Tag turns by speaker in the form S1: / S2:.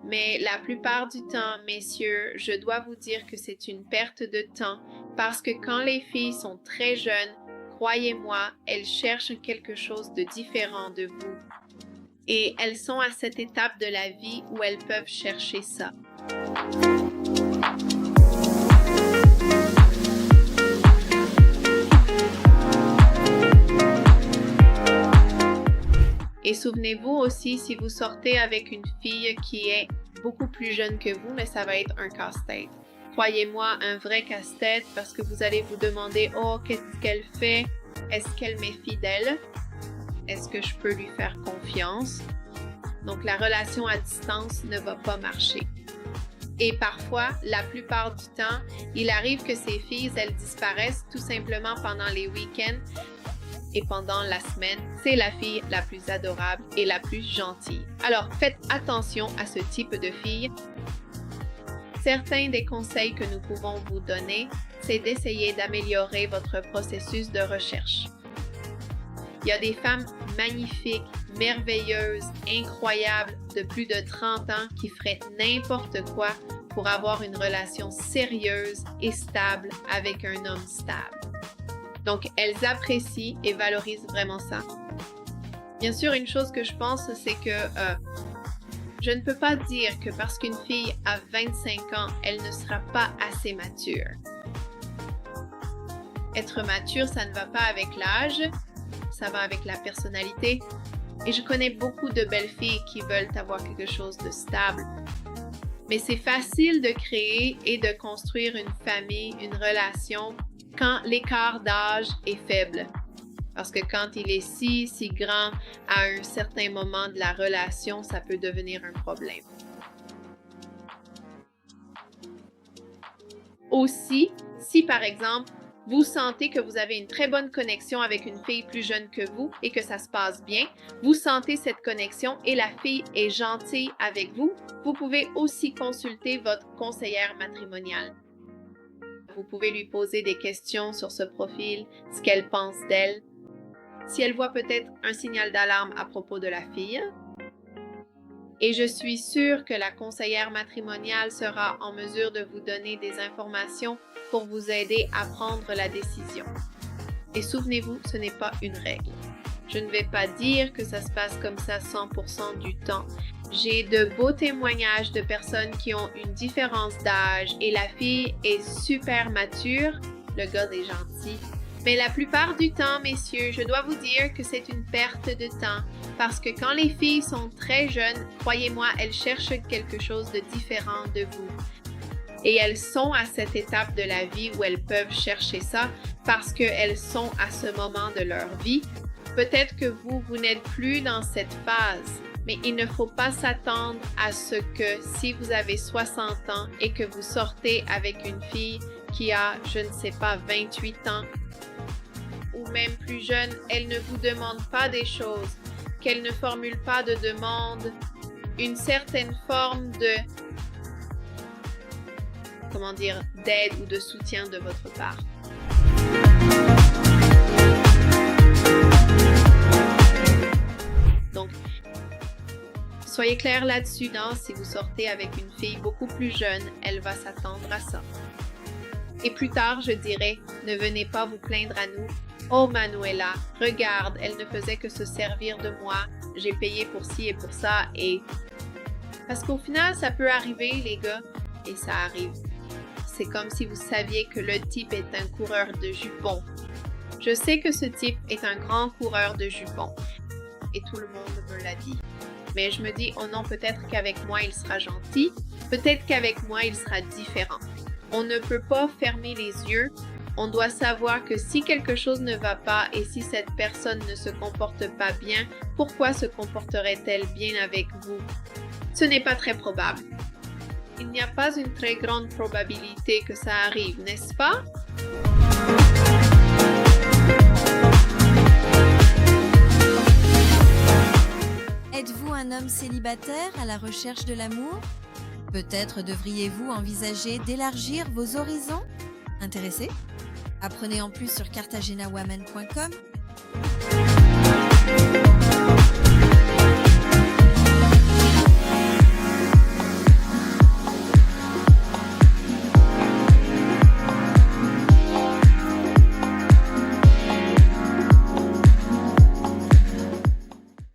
S1: Mais la plupart du temps, messieurs, je dois vous dire que c'est une perte de temps parce que quand les filles sont très jeunes, croyez-moi, elles cherchent quelque chose de différent de vous. Et elles sont à cette étape de la vie où elles peuvent chercher ça. Et souvenez-vous aussi, si vous sortez avec une fille qui est beaucoup plus jeune que vous, mais ça va être un casse-tête. Croyez-moi, un vrai casse-tête parce que vous allez vous demander « Oh, qu'est-ce qu'elle fait? Est-ce qu'elle m'est fidèle? Est-ce que je peux lui faire confiance? » Donc, la relation à distance ne va pas marcher. Et parfois, la plupart du temps, il arrive que ces filles, elles disparaissent tout simplement pendant les week-ends et pendant la semaine. C'est la fille la plus adorable et la plus gentille. Alors, faites attention à ce type de filles. Certains des conseils que nous pouvons vous donner, c'est d'essayer d'améliorer votre processus de recherche. Il y a des femmes magnifiques, merveilleuses, incroyables, de plus de 30 ans qui feraient n'importe quoi pour avoir une relation sérieuse et stable avec un homme stable. Donc, elles apprécient et valorisent vraiment ça. Bien sûr, une chose que je pense, c'est que je ne peux pas dire que parce qu'une fille a 25 ans, elle ne sera pas assez mature. Être mature, ça ne va pas avec l'âge, ça va avec la personnalité. Et je connais beaucoup de belles filles qui veulent avoir quelque chose de stable. Mais c'est facile de créer et de construire une famille, une relation, quand l'écart d'âge est faible. Parce que quand il est si grand à un certain moment de la relation, ça peut devenir un problème. Aussi, si par exemple, vous sentez que vous avez une très bonne connexion avec une fille plus jeune que vous et que ça se passe bien, vous sentez cette connexion et la fille est gentille avec vous, vous pouvez aussi consulter votre conseillère matrimoniale. Vous pouvez lui poser des questions sur ce profil, ce qu'elle pense d'elle, si elle voit peut-être un signal d'alarme à propos de la fille. Et je suis sûre que la conseillère matrimoniale sera en mesure de vous donner des informations pour vous aider à prendre la décision. Et souvenez-vous, ce n'est pas une règle. Je ne vais pas dire que ça se passe comme ça 100% du temps. J'ai de beaux témoignages de personnes qui ont une différence d'âge et la fille est super mature, le gars est gentil. Mais la plupart du temps, messieurs, je dois vous dire que c'est une perte de temps parce que quand les filles sont très jeunes, croyez-moi, elles cherchent quelque chose de différent de vous. Et elles sont à cette étape de la vie où elles peuvent chercher ça parce qu'elles sont à ce moment de leur vie. Peut-être que vous n'êtes plus dans cette phase, mais il ne faut pas s'attendre à ce que si vous avez 60 ans et que vous sortez avec une fille qui a, je ne sais pas, 28 ans, ou même plus jeune, elle ne vous demande pas des choses, qu'elle ne formule pas de demande, une certaine forme de, d'aide ou de soutien de votre part. Donc, soyez clair là-dessus, si vous sortez avec une fille beaucoup plus jeune, elle va s'attendre à ça. Et plus tard, je dirais, ne venez pas vous plaindre à nous. Oh Manuela, regarde, elle ne faisait que se servir de moi, j'ai payé pour ci et pour ça et... Parce qu'au final, ça peut arriver, les gars, et ça arrive. C'est comme si vous saviez que le type est un coureur de jupons. Je sais que ce type est un grand coureur de jupons, et tout le monde me l'a dit. Mais je me dis, oh non, peut-être qu'avec moi, il sera gentil, peut-être qu'avec moi, il sera différent. On ne peut pas fermer les yeux. On doit savoir que si quelque chose ne va pas et si cette personne ne se comporte pas bien, pourquoi se comporterait-elle bien avec vous? Ce n'est pas très probable. Il n'y a pas une très grande probabilité que ça arrive, n'est-ce pas?
S2: Êtes-vous un homme célibataire à la recherche de l'amour? Peut-être devriez-vous envisager d'élargir vos horizons? Intéressé? Apprenez en plus sur cartagenawoman.com.